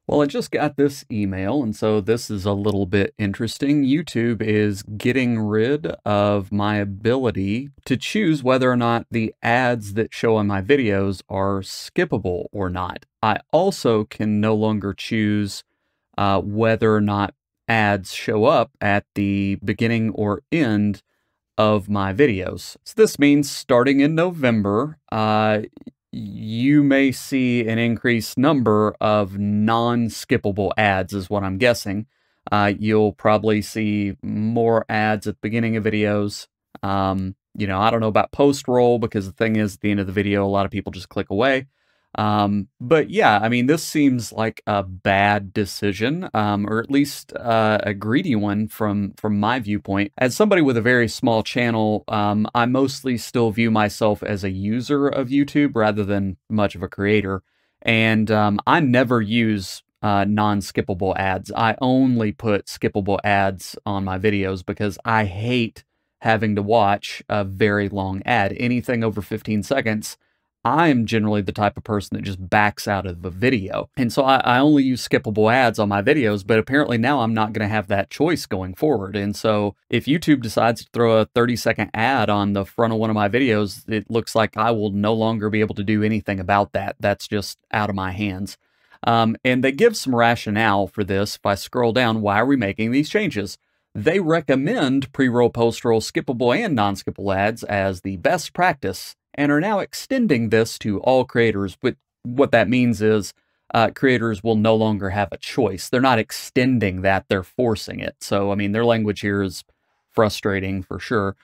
Well, I just got this email, and so this is a little bit interesting. YouTube is getting rid of my ability to choose whether or not the ads that show on my videos are skippable or not. I also can no longer choose whether or not ads show up at the beginning or end of my videos. So this means starting in November, you may see an increased number of non-skippable ads is what I'm guessing. You'll probably see more ads at the beginning of videos. I don't know about post-roll because the thing is, at the end of the video, a lot of people just click away. But yeah, I mean, this seems like a bad decision, or at least a greedy one from my viewpoint. As somebody with a very small channel, I mostly still view myself as a user of YouTube rather than much of a creator. And I never use non-skippable ads. I only put skippable ads on my videos because I hate having to watch a very long ad. Anything over 15 seconds, I'm generally the type of person that just backs out of the video. And so I only use skippable ads on my videos, but apparently now I'm not going to have that choice going forward. And so if YouTube decides to throw a 30-second ad on the front of one of my videos, it looks like I will no longer be able to do anything about that. That's just out of my hands. And they give some rationale for this. If I scroll down, why are we making these changes? They recommend pre-roll, post-roll, skippable, and non-skippable ads as the best practice and are now extending this to all creators. But what that means is creators will no longer have a choice. They're not extending that, they're forcing it. So, I mean, their language here is frustrating for sure.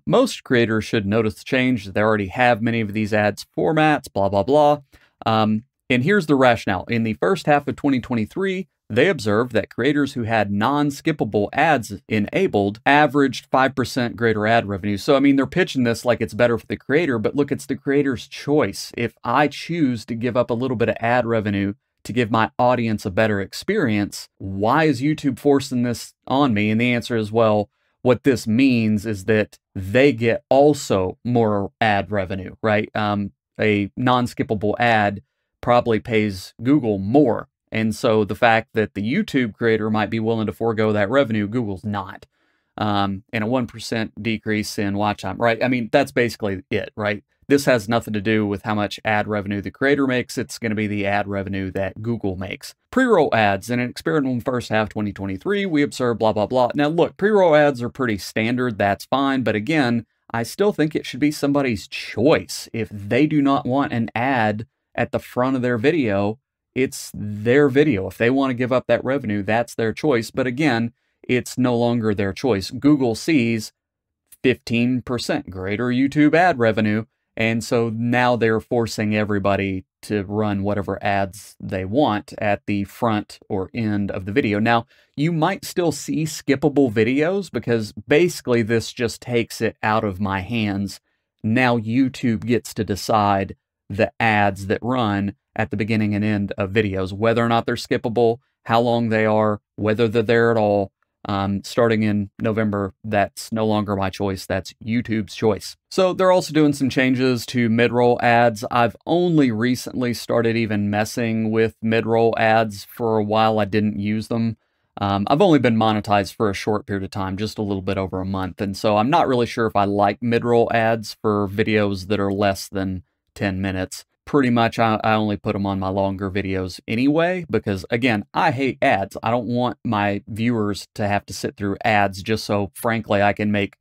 Most creators should notice the change. They already have many of these ads formats, blah, blah, blah. And here's the rationale. In the first half of 2023, they observed that creators who had non-skippable ads enabled averaged 5% greater ad revenue. So, I mean, they're pitching this like it's better for the creator, but look, it's the creator's choice. If I choose to give up a little bit of ad revenue to give my audience a better experience, why is YouTube forcing this on me? And the answer is, well, what this means is that they get also more ad revenue, right? A non-skippable ad probably pays Google more. And so the fact that the YouTube creator might be willing to forego that revenue, Google's not. And a 1% decrease in watch time, right? I mean, that's basically it, right? This has nothing to do with how much ad revenue the creator makes. It's going to be the ad revenue that Google makes. Pre-roll ads. In an experiment in the first half 2023, we observed blah, blah, blah. Now, look, pre-roll ads are pretty standard. That's fine. But again, I still think it should be somebody's choice. If they do not want an ad at the front of their video, it's their video. If they want to give up that revenue, that's their choice. But again, it's no longer their choice. Google sees 15% greater YouTube ad revenue, and so now they're forcing everybody to run whatever ads they want at the front or end of the video. Now, you might still see skippable videos because basically this just takes it out of my hands. Now YouTube gets to decide the ads that run at the beginning and end of videos, whether or not they're skippable, how long they are, whether they're there at all. Starting in November, that's no longer my choice. That's YouTube's choice. So they're also doing some changes to mid-roll ads. I've only recently started even messing with mid-roll ads. For a while, I didn't use them. I've only been monetized for a short period of time, just a little bit over a month. And so I'm not really sure if I like mid-roll ads for videos that are less than 10 minutes. Pretty much, I only put them on my longer videos anyway, because again, I hate ads. I don't want my viewers to have to sit through ads just so, frankly, I can make,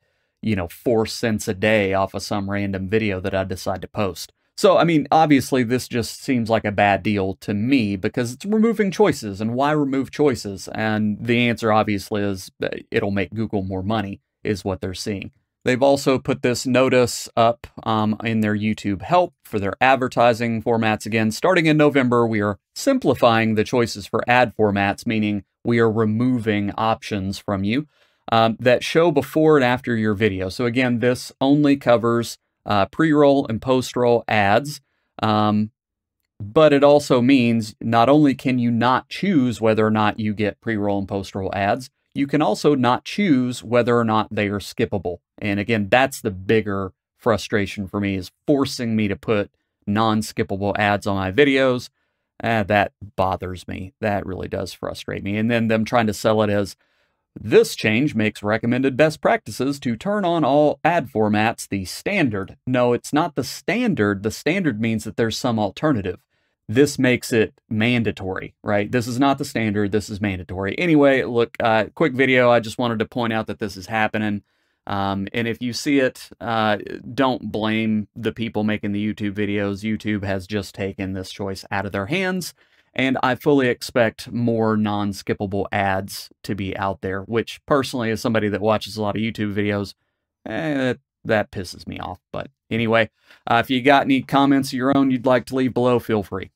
4 cents a day off of some random video that I decide to post. So, I mean, obviously, this just seems like a bad deal to me because it's removing choices. And why remove choices? And the answer, obviously, is it'll make Google more money, is what they're seeing. They've also put this notice up in their YouTube help for their advertising formats. Again, starting in November, we are simplifying the choices for ad formats, meaning we are removing options from you that show before and after your video. So again, this only covers pre-roll and post-roll ads, but it also means not only can you not choose whether or not you get pre-roll and post-roll ads, you can also not choose whether or not they are skippable. And again, that's the bigger frustration for me, is forcing me to put non-skippable ads on my videos. That bothers me. That really does frustrate me. And then them trying to sell it as, this change makes recommended best practices to turn on all ad formats the standard. No, it's not the standard. The standard means that there's some alternative. This makes it mandatory, right? This is not the standard. This is mandatory. Anyway, look, quick video. I just wanted to point out that this is happening. And if you see it, don't blame the people making the YouTube videos. YouTube has just taken this choice out of their hands. And I fully expect more non-skippable ads to be out there, which personally, as somebody that watches a lot of YouTube videos, that pisses me off. But anyway, if you got any comments of your own you'd like to leave below, feel free.